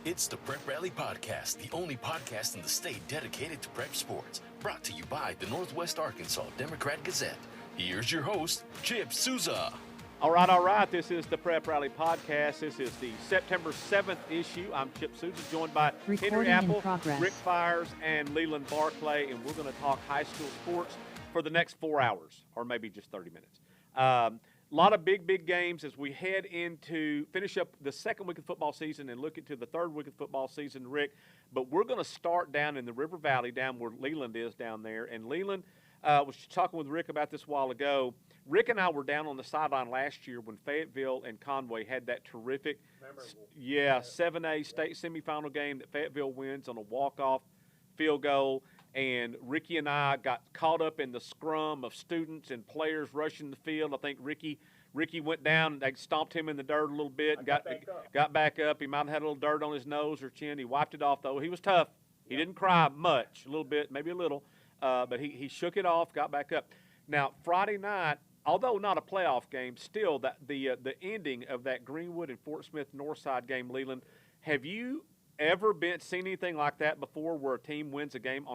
It's the Prep Rally Podcast, the only podcast in the state dedicated to prep sports. Brought to you by the Northwest Arkansas Democrat-Gazette. Here's your host, Chip Souza. All right. This is the Prep Rally Podcast. This is the September 7th issue. I'm Chip Souza, joined by Henry Apple, Rick Fires, and Leland Barclay, and we're going to talk high school sports for the next 4 hours, or maybe just 30 minutes. A lot of big games as we head into finish up the second week of football season and look into the third week of football season, Rick. But we're going to start down in the River Valley, down where Leland is down there. And Leland was talking with Rick about this a while ago. Rick and I were down on the sideline last year when Fayetteville and Conway had that terrific, 7A state semifinal game that Fayetteville wins on a walk-off field goal. And Ricky and I got caught up in the scrum of students and players rushing the field. I think Ricky went down. They stomped him in the dirt a little bit and got back up. He might have had a little dirt on his nose or chin. He wiped it off, though. He was tough. He didn't cry much, a little bit, maybe a little. But he shook it off, got back up. Now, Friday night, although not a playoff game, still the ending of that Greenwood and Fort Smith Northside game, Leland, have you ever seen anything like that before, where a team wins a game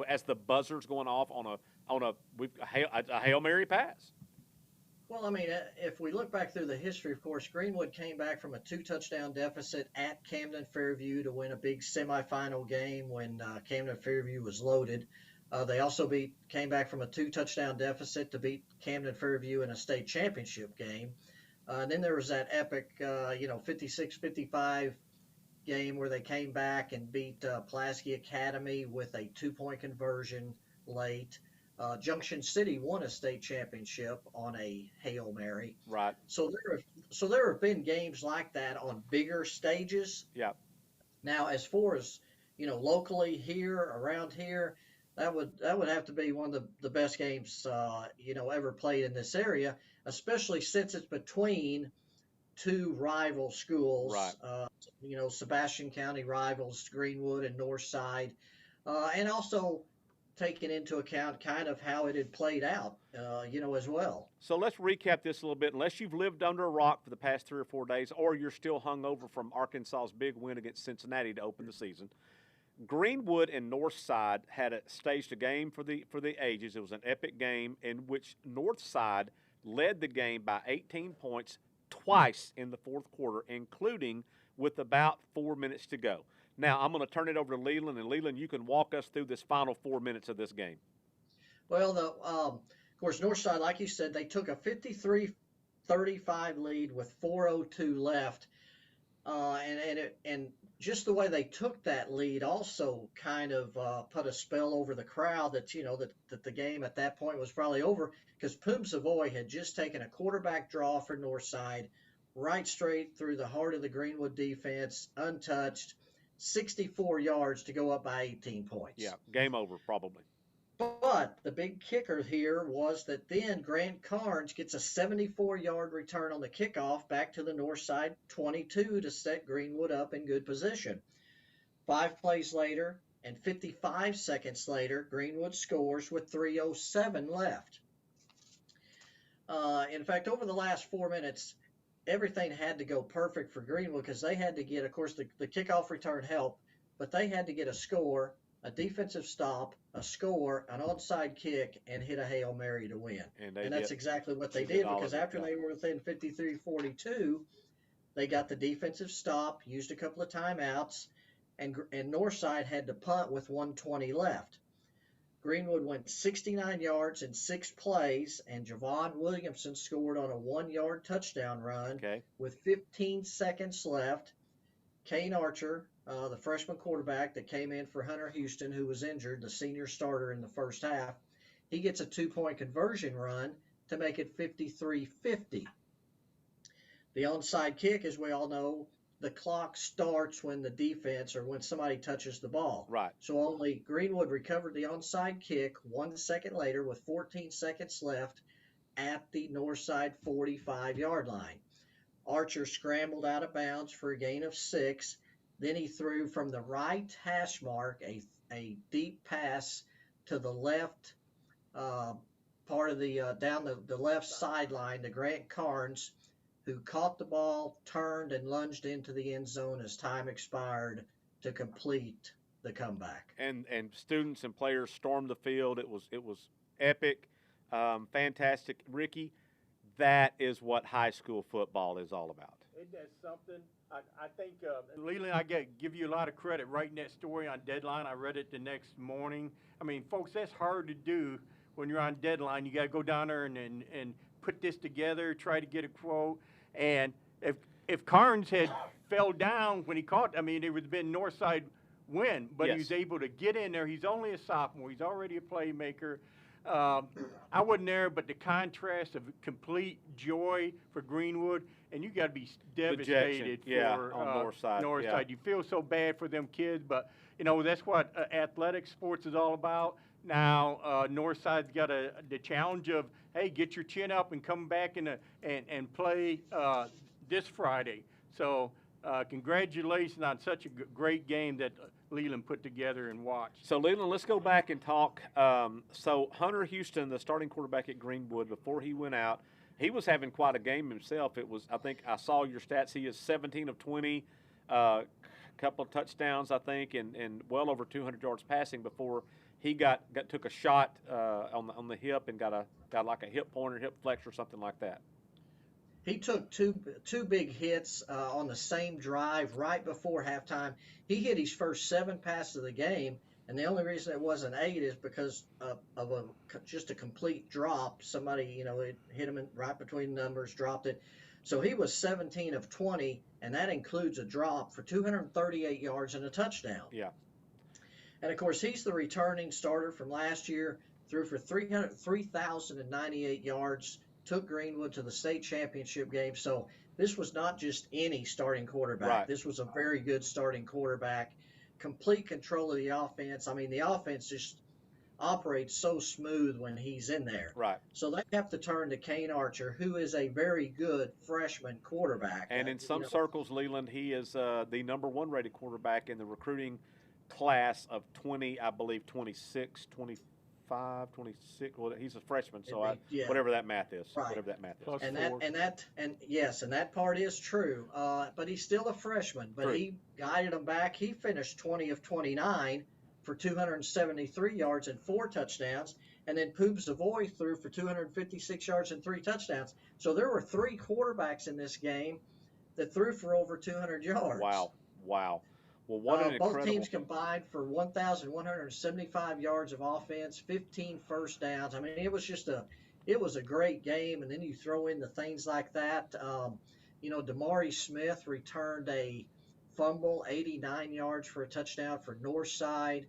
as the buzzer's going off on a Hail Mary pass? Well, I mean, if we look back through the history, of course, Greenwood came back from a 2-touchdown deficit at Camden Fairview to win a big semifinal game when Camden Fairview was loaded. They also came back from a 2-touchdown deficit to beat Camden Fairview in a state championship game. And then there was that epic, 56-55 game where they came back and beat Pulaski Academy with a 2-point conversion late. Junction City won a state championship on a Hail Mary. Right. So there have been games like that on bigger stages. Yeah. Now, as far as locally here, around here, that would have to be one of the best games ever played in this area, especially since it's between two rival schools. Right. Sebastian County rivals, Greenwood and Northside, and also taking into account kind of how it had played out, as well. So let's recap this a little bit. Unless you've lived under a rock for the past 3 or 4 days, or you're still hungover from Arkansas's big win against Cincinnati to open the season, Greenwood and Northside had staged a game for the ages. It was an epic game in which Northside led the game by 18 points twice in the fourth quarter, including with about 4 minutes to go. Now, I'm going to turn it over to Leland, and Leland, you can walk us through this final 4 minutes of this game. Well, of course, Northside, like you said, they took a 53-35 lead with 4:02 left, and just the way they took that lead also kind of put a spell over the crowd that that the game at that point was probably over, because Poom Savoy had just taken a quarterback draw for Northside, right straight through the heart of the Greenwood defense, untouched, 64 yards to go up by 18 points. Yeah, game over probably. But the big kicker here was that then Grant Carnes gets a 74-yard return on the kickoff back to the Northside 22 to set Greenwood up in good position. 5 plays later and 55 seconds later, Greenwood scores with 3:07 left. In fact, over the last 4 minutes, everything had to go perfect for Greenwood, because they had to get, of course, the kickoff return helped, but they had to get a score, a defensive stop, a score, an onside kick, and hit a Hail Mary to win. And that's exactly what they did, because after they were within 53-42, they got the defensive stop, used a couple of timeouts, and Northside had to punt with 1:20 left. Greenwood went 69 yards in 6 plays, and Javon Williamson scored on a 1-yard touchdown run with 15 seconds left. Kane Archer, the freshman quarterback that came in for Hunter Houston, who was injured, the senior starter in the first half, he gets a 2-point conversion run to make it 53-50. The onside kick, as we all know, the clock starts when the defense or when somebody touches the ball. Right. So only Greenwood recovered the onside kick 1 second later with 14 seconds left at the Northside 45-yard line. Archer scrambled out of bounds for a gain of 6. Then he threw from the right hash mark a deep pass to the left part of the down the left sideline to Grant Carnes, who caught the ball, turned, and lunged into the end zone as time expired to complete the comeback. And students and players stormed the field. It was epic, fantastic. Ricky, that is what high school football is all about. Isn't that something? I think, Leland, I give you a lot of credit writing that story on deadline. I read it the next morning. I mean, folks, that's hard to do when you're on deadline. You got to go down there and put this together, try to get a quote. And if Carnes had fell down when he caught, I mean, it would have been Northside win, but Yes. he was able to get in there. He's only a sophomore. He's already a playmaker. I wasn't there, but the contrast of complete joy for Greenwood, and you got to be devastated for on Northside. Northside. Yeah. You feel so bad for them kids, but you know that's what athletic sports is all about. Now Northside's got the challenge of, hey, get your chin up and come back and play this Friday. So congratulations on such a great game that Leland put together and watched. So, Leland, let's go back and talk. So, Hunter Houston, the starting quarterback at Greenwood, before he went out, he was having quite a game himself. It was, I think, I saw your stats. He is 17 of 20, a couple of touchdowns, I think, and well over 200 yards passing before he took a shot on the hip and got like a hip pointer, hip flex, or something like that. He took two big hits on the same drive right before halftime. He hit his first 7 passes of the game, and the only reason it wasn't 8 is because of just a complete drop. Somebody, it hit him right between the numbers, dropped it. So he was 17 of 20, and that includes a drop for 238 yards and a touchdown. Yeah. And, of course, he's the returning starter from last year, threw for 3,098 yards, took Greenwood to the state championship game. So this was not just any starting quarterback. Right. This was a very good starting quarterback. Complete control of the offense. I mean, the offense just operates so smooth when he's in there. Right. So they have to turn to Kane Archer, who is a very good freshman quarterback. And in some circles, Leland, he is the number 1 rated quarterback in the recruiting class of 26. Well, he's a freshman, so whatever that math is. Right. Whatever that math is. Plus And 4. that part is true. But he's still a freshman. But True. he guided them back. He finished 20 of 29 for 273 yards and 4 touchdowns. And then Poob Savoy threw for 256 yards and 3 touchdowns. So there were 3 quarterbacks in this game that threw for over 200 yards. Wow. Well, what an incredible. Both teams combined for 1,175 yards of offense, 15 first downs. I mean, it was a great game. And then you throw in the things like that. Damari Smith returned a fumble, 89 yards for a touchdown for Northside.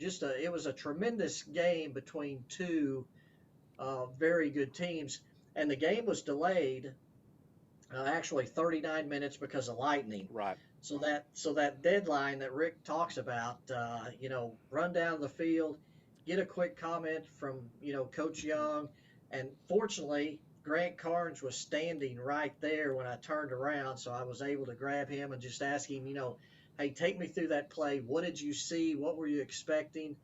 It was a tremendous game between 2 very good teams. And the game was delayed, actually 39 minutes because of lightning. Right. So that deadline that Rick talks about, run down the field, get a quick comment from, Coach Young. And fortunately, Grant Carnes was standing right there when I turned around. So I was able to grab him and just ask him, hey, take me through that play. What did you see? What were you expecting?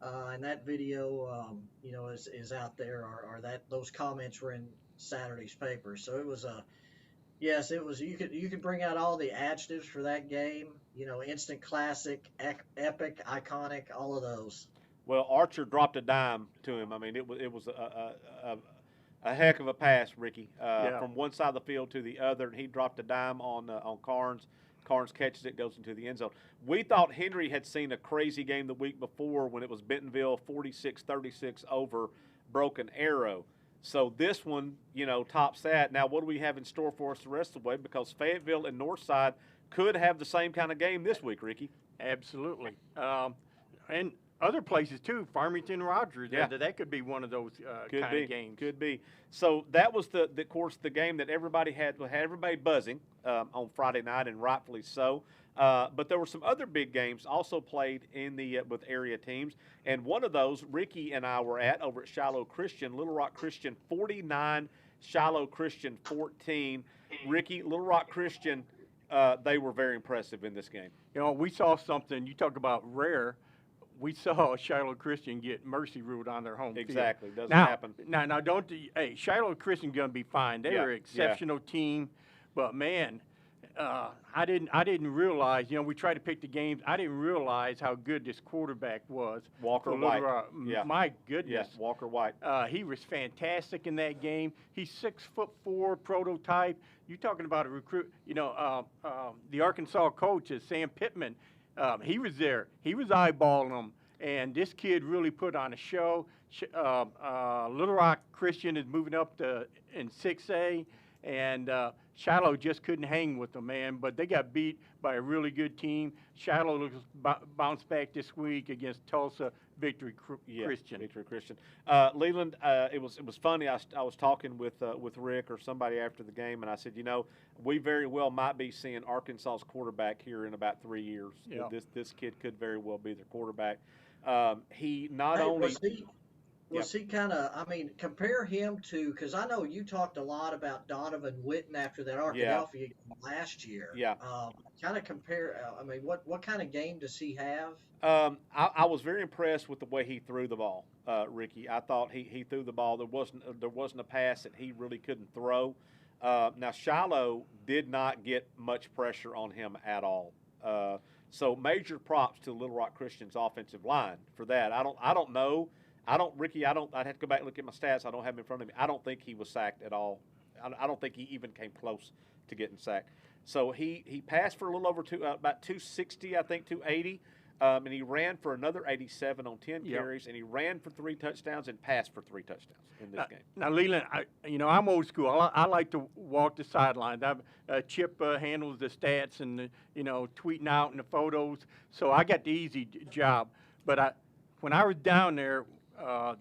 And that video, is out there, or those comments were in Saturday's paper. So it was yes, it was. You could bring out all the adjectives for that game. Instant classic, epic, iconic, all of those. Well, Archer dropped a dime to him. I mean, it was a heck of a pass, Ricky, from one side of the field to the other, and he dropped a dime on Carnes. Carnes catches it, goes into the end zone. We thought Henry had seen a crazy game the week before when it was Bentonville 46-36 over Broken Arrow. So this one, tops that. Now, what do we have in store for us the rest of the way? Because Fayetteville and Northside could have the same kind of game this week, Ricky. Absolutely. And other places, too. Farmington Rogers. Yeah. That could be one of those kind of games. Could be. So that was, of course, the game that everybody had everybody buzzing on Friday night, and rightfully so. But there were some other big games also played in with area teams, and one of those Ricky and I were at over at Shiloh Christian. Little Rock Christian 49, Shiloh Christian 14. Ricky, Little Rock Christian, they were very impressive in this game. We saw something. You talk about rare. we saw Shiloh Christian get mercy ruled on their home field. Exactly. Doesn't now, happen. Now, hey, Shiloh Christian going to be fine. They're an exceptional team, but man, I didn't realize. We tried to pick the games. I didn't realize how good this quarterback was. Walker White. My goodness. Yeah, Walker White. He was fantastic in that game. He's 6'4" prototype. You're talking about a recruit. The Arkansas coach is Sam Pittman. He was there. He was eyeballing them. And this kid really put on a show. Little Rock Christian is moving up in 6A. And Shiloh just couldn't hang with them, man. But they got beat by a really good team. Shiloh looks bounced back this week against Tulsa Victory Christian. Victory Christian. Leland, it was funny. I was talking with Rick or somebody after the game, and I said, we very well might be seeing Arkansas's quarterback here in about 3 years. Yeah. This kid could very well be their quarterback. He not only. Was he kind of, compare him to, because I know you talked a lot about Donovan Witten after that Arkadelphia game last year. Yeah. Kind of compare, what kind of game does he have? I was very impressed with the way he threw the ball, Ricky. I thought he threw the ball. There wasn't a pass that he really couldn't throw. Now, Shiloh did not get much pressure on him at all. So major props to Little Rock Christian's offensive line for that. I don't know. Ricky, I'd have to go back and look at my stats. I don't have them in front of me. I don't think he was sacked at all. I don't think he even came close to getting sacked. So he passed for a little over about 260, I think 280, and he ran for another 87 on 10 carries, and he ran for 3 touchdowns and passed for 3 touchdowns in this game. Now, Leland, I'm old school. I like to walk the sidelines. Chip handles the stats and tweeting out and the photos, so I got the easy job. But when I was down there.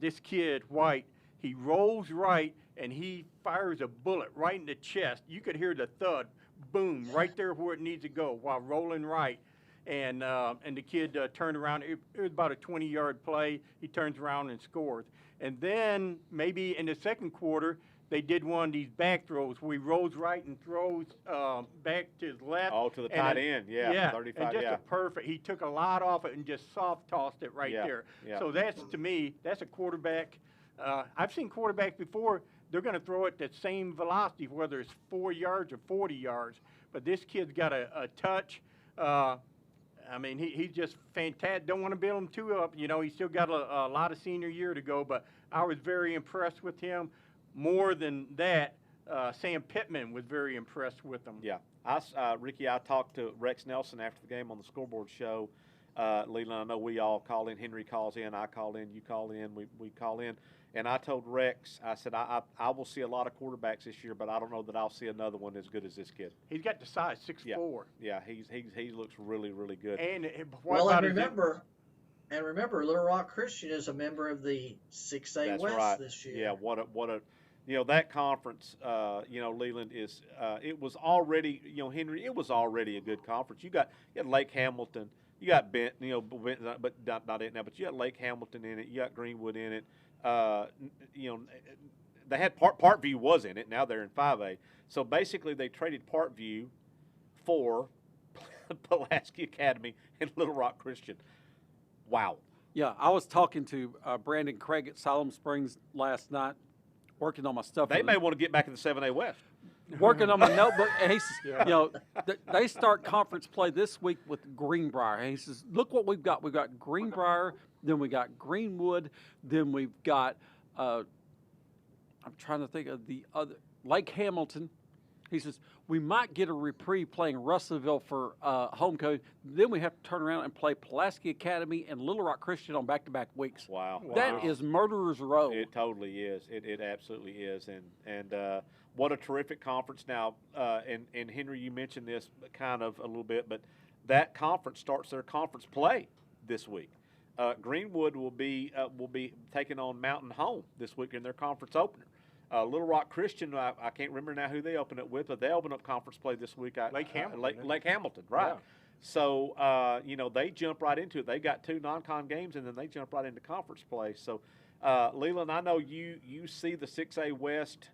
This kid, White, he rolls right, and he fires a bullet right in the chest. You could hear the thud, boom, right there where it needs to go while rolling right. And the kid turned around. It was about a 20-yard play. He turns around and scores. And then maybe in the second quarter, they did one of these back throws where he rolls right and throws back to his left. Oh, to the tight end, 35, and just a perfect. He took a lot off it and just soft tossed it right there. Yeah. So that's, to me, that's a quarterback. I've seen quarterbacks before. They're going to throw it at the same velocity, whether it's 4 yards or 40 yards. But this kid's got a touch. He's just fantastic. Don't want to build him too up. He's still got a lot of senior year to go. But I was very impressed with him. More than that, Sam Pittman was very impressed with him. Yeah. Ricky, I talked to Rex Nelson after the game on the scoreboard show. Leland, I know we all call in. Henry calls in. I call in. You call in. We call in. And I told Rex, I said, I will see a lot of quarterbacks this year, but I don't know that I'll see another one as good as this kid. He's got the size, 6'4". Yeah, he looks really, really good. And remember, Little Rock Christian is a member of the 6A West this year. Yeah, what a that conference, Leland is. It was already, Henry. It was already a good conference. You had Lake Hamilton. You got Bent, but not it now. But you got Lake Hamilton in it. You got Greenwood in it. They had Parkview was in it. Now they're in 5A. So basically, they traded Parkview for Pulaski Academy and Little Rock Christian. Wow. Yeah, I was talking to Brandon Craig at Siloam Springs last night, working on my stuff. They may want to get back in the 7A West. Working on my notebook, and he says, they start conference play this week with Greenbrier. And he says, look what we've got. We've got Greenbrier, then we got Greenwood, then we've got, I'm trying to think of the other, Lake Hamilton. He says, we might get a reprieve playing Russellville for home coach. Then we have to turn around and play Pulaski Academy and Little Rock Christian on back-to-back weeks. Wow. That is murderer's row. It totally is. It absolutely is. And what a terrific conference. Now, and Henry, you mentioned this kind of a little bit, but that conference starts their conference play this week. Greenwood will be taking on Mountain Home this week in their conference opener. Little Rock Christian, I can't remember now who they open it with, but they open up conference play this week. Lake Hamilton. Lake Hamilton, right. Yeah. So, they jump right into it. They got 2 non-con games, and then they jump right into conference play. So, Leland, I know you see the 6A West.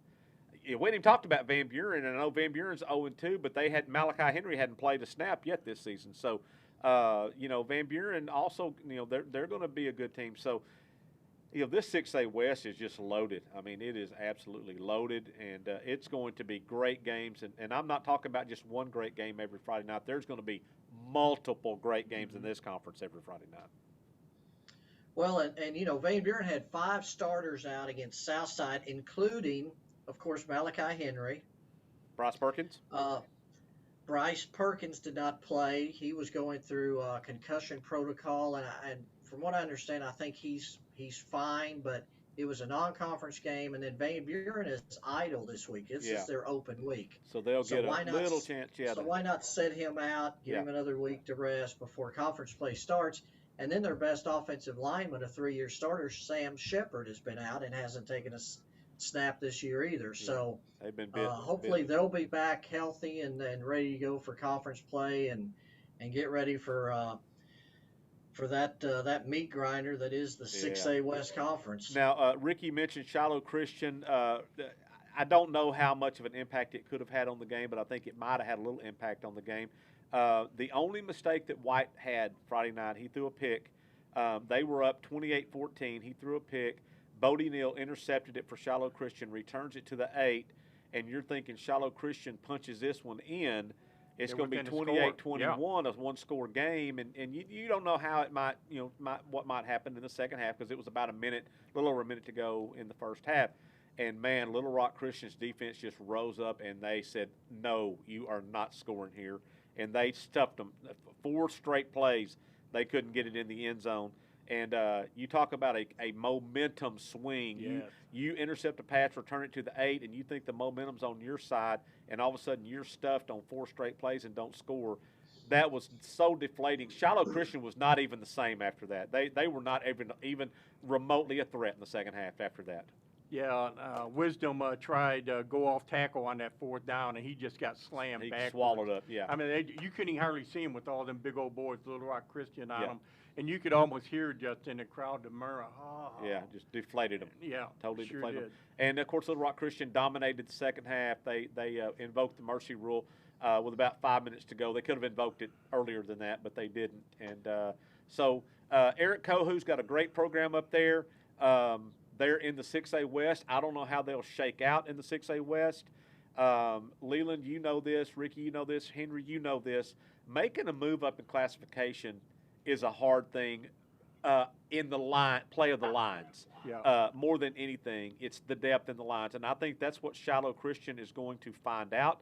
We hadn't even talked about Van Buren, and I know Van Buren's 0-2, but Malachi Henry hadn't played a snap yet this season. So, Van Buren also, they're going to be a good team. So, this 6A West is just loaded. I mean, it is absolutely loaded, and it's going to be great games. And I'm not talking about just one great game every Friday night. There's going to be multiple great games in this conference every Friday night. Well, and Van Buren had 5 starters out against Southside, including, of course, Malachi Henry. Bryce Perkins? Bryce Perkins did not play. He was going through concussion protocol, and from what I understand, I think he's fine, but it was a non-conference game, and then Van Buren is idle this week. This is their open week. So they'll get a little chance. Yeah. So why not set him out, give him another week to rest before conference play starts? And then their best offensive lineman, a 3-year starter, Sam Shepard, has been out and hasn't taken a snap this year either. Yeah. So they've been bitten, hopefully they'll be back healthy and ready to go for conference play and get ready for that meat grinder that is the 6A West Conference. Now, Ricky mentioned Shiloh Christian. I don't know how much of an impact it could have had on the game, but I think it might have had a little impact on the game. The only mistake that White had Friday night, he threw a pick. They were up 28-14. He threw a pick. Bodie Neal intercepted it for Shiloh Christian, returns it to the 8, and you're thinking Shiloh Christian punches this one in. It's going to be 28-21, a one-score game, and you don't know how it might, what might happen in the second half because it was about a little over a minute to go in the first half. And, man, Little Rock Christian's defense just rose up, and they said, no, you are not scoring here. And they stuffed them. 4 straight plays, they couldn't get it in the end zone. And you talk about a momentum swing. Yes. You intercept a pass, return it to the 8, and you think the momentum's on your side, and all of a sudden you're stuffed on 4 straight plays and don't score. That was so deflating. Shiloh Christian was not even the same after that. They were not even remotely a threat in the second half after that. Yeah, Wisdom tried to go off tackle on that 4th down, and he just got slammed back. He swallowed up, yeah. I mean, you couldn't hardly see him with all them big old boys, Little Rock Christian on them. And you could almost hear just in the crowd the murmur. Yeah, just deflated them. Yeah, totally sure deflated did. them. And, of course, Little Rock Christian dominated the second half. They invoked the mercy rule with about 5 minutes to go. They could have invoked it earlier than that, but they didn't. And so Eric Cohu's got a great program up there. They're in the 6A West. I don't know how they'll shake out in the 6A West. Leland, you know this. Ricky, you know this. Henry, you know this. Making a move up in classification is a hard thing in the play of the lines. Yeah. More than anything, it's the depth in the lines. And I think that's what Shiloh Christian is going to find out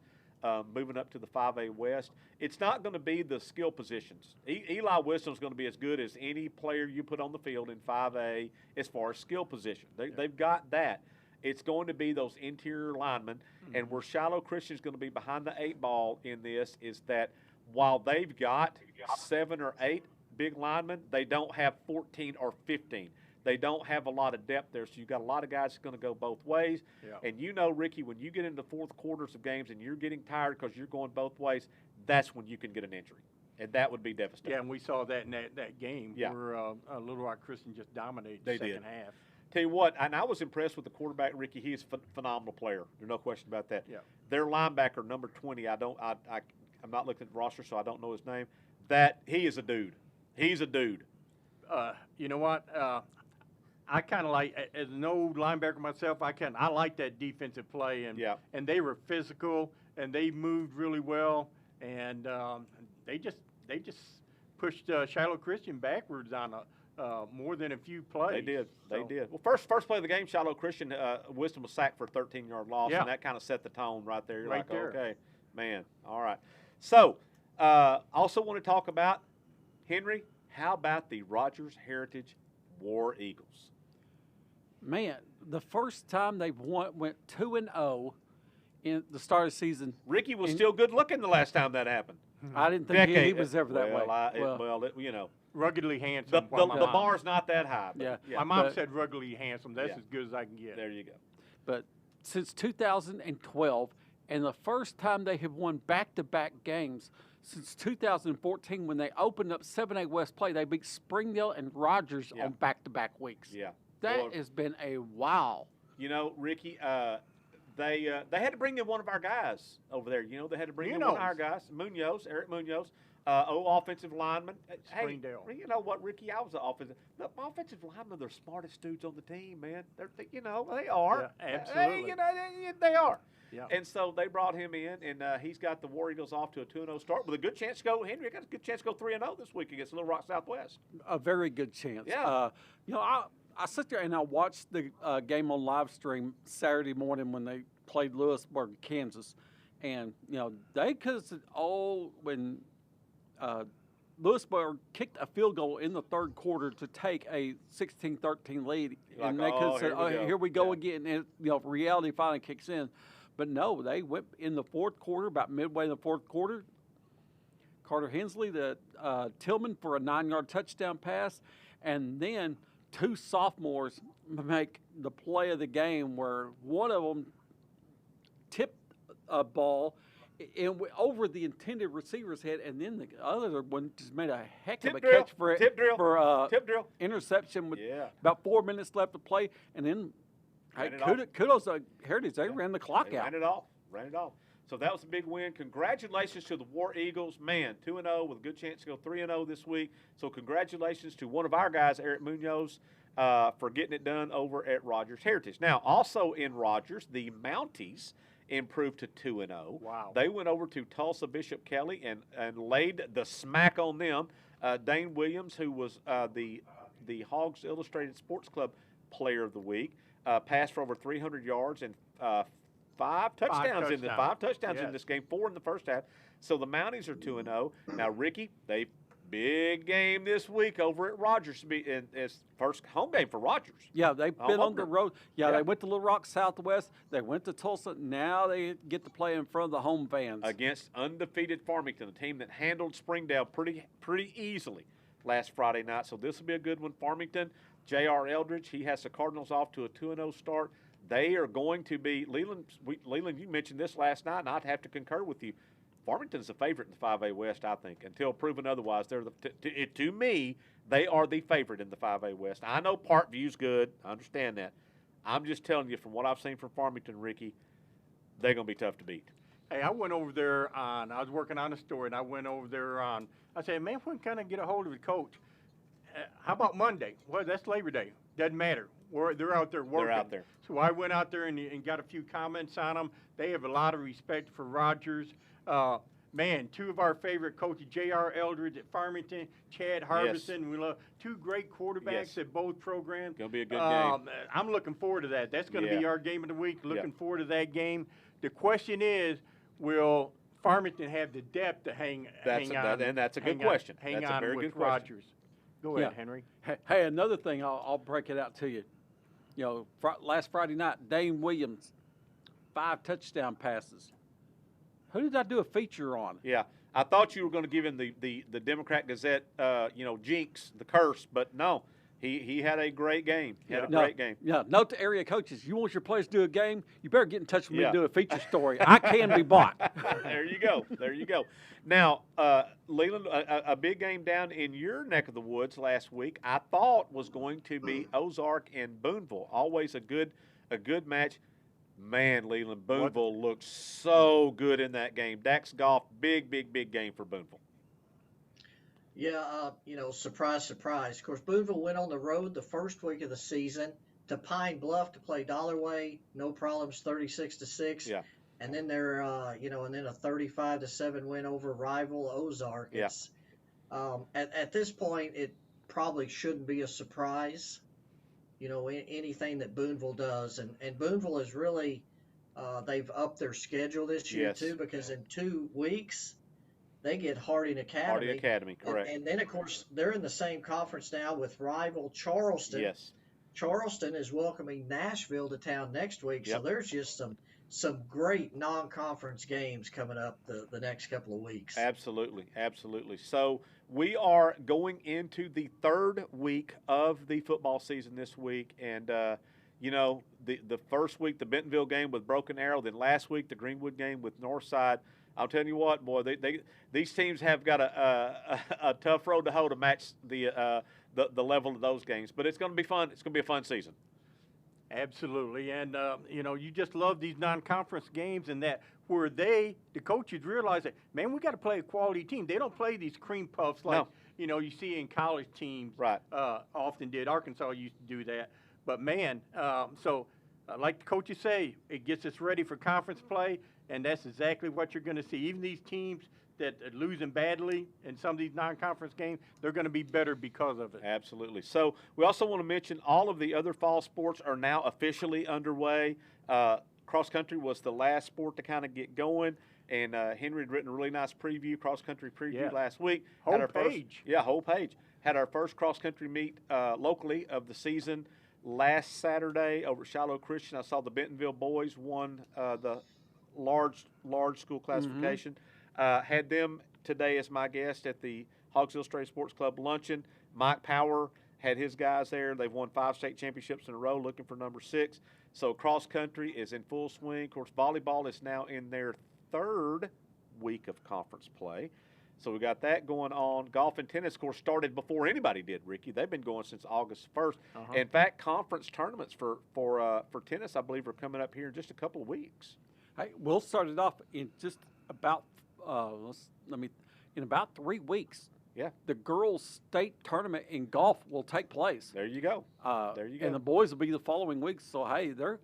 moving up to the 5A West. It's not going to be the skill positions. Eli Wisdom's going to be as good as any player you put on the field in 5A as far as skill position. They've got that. It's going to be those interior linemen. Mm-hmm. And where Shiloh Christian is going to be behind the 8 ball in this is that while they've got 7 or 8 big linemen, they don't have 14 or 15. They don't have a lot of depth there, so you've got a lot of guys that's going to go both ways. Yeah. And Ricky, when you get into 4th quarters of games and you're getting tired because you're going both ways, that's when you can get an injury, and that would be devastating. Yeah, and we saw that in that game where Little Rock Christian just dominated the second half. Tell you what, and I was impressed with the quarterback, Ricky. He's a phenomenal player. There's no question about that. Yeah. Their linebacker, number 20, I'm not looking at the roster, so I don't know his name. That he is a dude. He's a dude. You know what? I kind of like, as an old linebacker myself, I like that defensive play, and they were physical and they moved really well, and they just pushed Shiloh Christian backwards on more than a few plays. They did. They did. Well, first play of the game, Shiloh Christian, Wisdom was sacked for a 13-yard loss, and that kind of set the tone right there. You're like, okay, man, all right. So, also want to talk about, Henry, how about the Rogers Heritage War Eagles? Man, the first time they went 2-0 in the start of the season. Ricky was still good looking the last time that happened. I didn't think he was ever that way. Ruggedly handsome. The bar's not that high. My mom said ruggedly handsome. That's as good as I can get. There you go. But since 2012, and the first time they have won back-to-back games since 2014 when they opened up 7A West play, they beat Springdale and Rogers on back-to-back weeks. Yeah. That has been a wow. Ricky, they had to bring in one of our guys over there. They had to bring in one of our guys, Eric Munoz, offensive lineman. Hey, you know what, Ricky? I was the offensive linemen. They're the smartest dudes on the team, man. They are. Yeah, absolutely. They are. Yeah. And so they brought him in, and he's got the War Eagles off to a 2-0 start with a good chance to go. Henry got a good chance to go 3-0 this week against Little Rock Southwest. A very good chance. Yeah. I sit there and I watched the game on live stream Saturday morning when they played Lewisburg, Kansas, and they could when Lewisburg kicked a field goal in the third quarter to take a 16-13 lead, and they could have said, here we go again, and reality finally kicks in. But no, they went in the fourth quarter, about midway in the fourth quarter. Carter Hensley, Tillman for a 9-yard touchdown pass, and then two sophomores make the play of the game where one of them tipped a ball over the intended receiver's head, and then the other one just made a heck of a catch for tip drill interception with about 4 minutes left to play, and then kudos to Heritage. They ran the clock out. Ran it off. So that was a big win. Congratulations to the War Eagles. Man, 2-0 with a good chance to go 3-0 this week. So congratulations to one of our guys, Eric Munoz, for getting it done over at Rogers Heritage. Now, also in Rogers, the Mounties improved to 2-0. Wow. They went over to Tulsa Bishop Kelly and laid the smack on them. Dane Williams, who was the Hogs Illustrated Sports Club Player of the Week, passed for over 300 yards and five touchdowns in this game, 4 in the first half. So the Mounties are 2-0. Now, Ricky, big game this week over at Rogers. It's first home game for Rogers. Yeah, they've been on the road. Yeah, they went to Little Rock Southwest. They went to Tulsa. Now they get to play in front of the home fans. Against undefeated Farmington, a team that handled Springdale pretty easly last Friday night. So this will be a good one. Farmington, J.R. Eldridge, he has the Cardinals off to a 2-0 start. They are going to be Leland, you mentioned this last night, and I'd have to concur with you. Farmington's the favorite in the 5A West, I think. Until proven otherwise, they're to me, they are the favorite in the 5A West. I know Parkview's good. I understand that. I'm just telling you from what I've seen from Farmington, Ricky, they're going to be tough to beat. Hey, I went over there I was working on a story, and I went over there I said, man, when can I get a hold of the coach? How about Monday? Well, that's Labor Day. Doesn't matter. They're out there working. They're out there. So I went out there and got a few comments on them. They have a lot of respect for Rogers. Man, two of our favorite coaches, J.R. Eldridge at Farmington, Chad Harbison. We love two great quarterbacks at both programs. Going to be a good game. I'm looking forward to that. That's going to be our game of the week. Looking forward to that game. The question is, will Farmington have the depth to hang on? And that's a good question. Hang that's on a very with good question. Rogers. Go ahead, Henry. Hey, another thing, I'll break it out to you. Last Friday night, Dane Williams, 5 touchdown passes. Who did I do a feature on? Yeah, I thought you were going to give him the Democrat-Gazette, jinx, the curse, but no. He had a great game. Great game. Yeah, note to area coaches, you want your players to do a game, you better get in touch with me and do a feature story. I can be bought. There you go. Now, Leland, a big game down in your neck of the woods last week, I thought was going to be Ozark and Boonville. Always a good match. Man, Leland, Boonville looked so good in that game. Dax Goff, big game for Boonville. Yeah, surprise, surprise. Of course, Boonville went on the road the first week of the season to Pine Bluff to play Dollarway. No problems, 36-6. Yeah. And then they're, and then a 35-7 win over rival Ozark. Yeah. It's, at this point, it probably shouldn't be a surprise. Anything that Boonville does, and Boonville is really, they've upped their schedule this year too, because in 2 weeks. They get Harding Academy. Harding Academy, correct. And then, of course, they're in the same conference now with rival Charleston. Yes. Charleston is welcoming Nashville to town next week. Yep. So there's just some great non-conference games coming up the next couple of weeks. Absolutely. So we are going into the 3rd week of the football season this week. And, the first week, the Bentonville game with Broken Arrow. Then last week, the Greenwood game with Northside. I'll tell you what, boy, these teams have got a tough road to hoe to match the level of those games. But it's going to be fun. It's going to be a fun season. Absolutely. And, you just love these non-conference games and that where the coaches realize that, man, we got to play a quality team. They don't play these cream puffs like, you see in college teams. Right. Often did. Arkansas used to do that. But, man, like the coaches say, it gets us ready for conference play, and that's exactly what you're going to see. Even these teams that are losing badly in some of these non-conference games, they're going to be better because of it. Absolutely. So we also want to mention all of the other fall sports are now officially underway. Cross country was the last sport to kind of get going, and Henry had written a really nice preview, cross country preview last week. Whole page. Whole page. Had our first cross country meet locally of the season last Saturday over at Shiloh Christian. I saw the Bentonville boys won the large school classification. Had them today as my guest at the Hogs Illustrated Sports Club luncheon. Mike Power had his guys there. They've won 5 state championships in a row, looking for number 6. So cross country is in full swing. Of course, volleyball is now in their 3rd week of conference play. So we got that going on. Golf and tennis, of course, started before anybody did, Ricky. They've been going since August 1st. In fact, conference tournaments for tennis, I believe, are coming up here in just a couple of weeks. Hey, we'll start it off in just about in about 3 weeks. Yeah. The girls' state tournament in golf will take place. There you go. There you go. And the boys will be the following week. So hey, their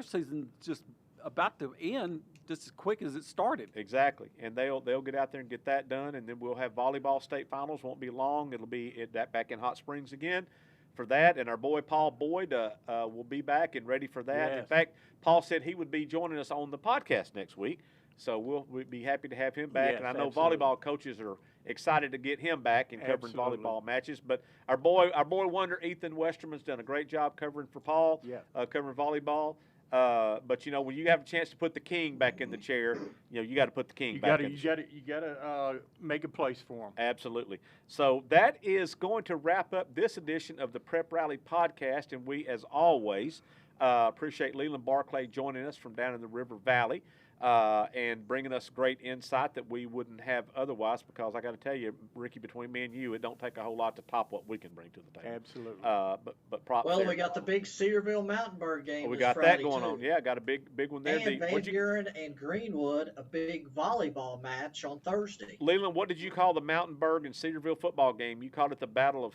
season just about to end just as quick as it started. Exactly. And they'll get out there and get that done, and then we'll have volleyball state finals. Won't be long. It'll be back in Hot Springs again for that. And our boy Paul Boyd will be back and ready for that. Yes. In fact, Paul said he would be joining us on the podcast next week. So we'll be happy to have him back. Yes, and I know absolutely. Volleyball coaches are excited to get him back and covering Absolutely. volleyball matches. But our boy wonder, Ethan Westerman's done a great job covering for Paul, covering volleyball. But when you have a chance to put the king back in the chair, you got to put the king back in the chair. You gotta make a place for him. Absolutely. So that is going to wrap up this edition of the Prep Rally podcast, and we, as always, appreciate Leland Barclay joining us from down in the River Valley. And bringing us great insight that we wouldn't have otherwise, because I got to tell you, Ricky, between me and you, it don't take a whole lot to top what we can bring to the table. Absolutely. But props. Well, there. we got the big Cedarville Mountainburg game. We this van Friday, that going too. on. Yeah, got a big one there. And Van Buren and Greenwood, a big volleyball match on Thursday. Leland, what did you call the Mountainburg and Cedarville football game? You called it the Battle of.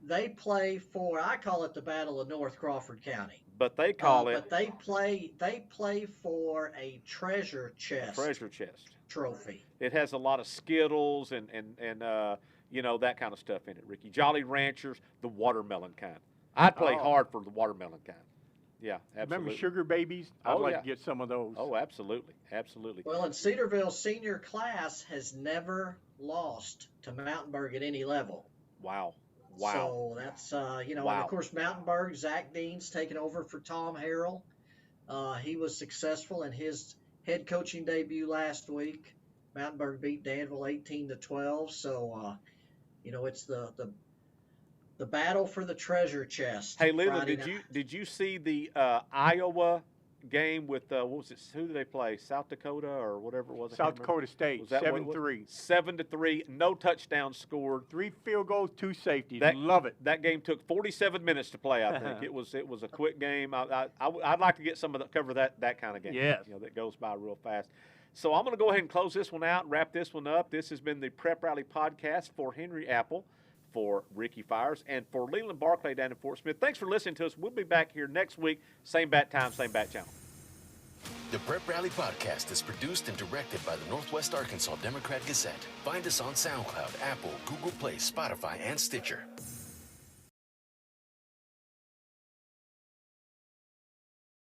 They play for. I call it the Battle of North Crawford County. But they call it. But they play for a treasure chest. Trophy. It has a lot of Skittles and that kind of stuff in it, Ricky. Jolly Ranchers, the watermelon kind. I'd play hard for the watermelon kind. Yeah, absolutely. Remember Sugar Babies? I'd like to get some of those. Oh, absolutely. Absolutely. Well, and Cedarville's senior class has never lost to Mountainburg at any level. Wow. So that's, and of course, Mountainburg, Zach Dean's taken over for Tom Harrell. He was successful in his head coaching debut last week. Mountainburg beat Danville 18-12. So, it's the battle for the treasure chest. Hey, Leland, did you see the Iowa game with who did they play? South Dakota or whatever it was. South Dakota State, 7-3. 7-3. No touchdowns scored. 3 field goals, 2 safeties. Love it. That game took 47 minutes to play. I think it was a quick game. I'd like to get some of the cover that kind of game. Yes. That goes by real fast. So I'm going to go ahead and close this one out and wrap this one up. This has been the Prep Rally podcast for Henry Apple, for Ricky Fires, and for Leland Barclay down in Fort Smith. Thanks for listening to us. We'll be back here next week, same bat time, same bat channel. The Prep Rally podcast is produced and directed by the Northwest Arkansas Democrat-Gazette. Find us on SoundCloud, Apple, Google Play, Spotify, and Stitcher.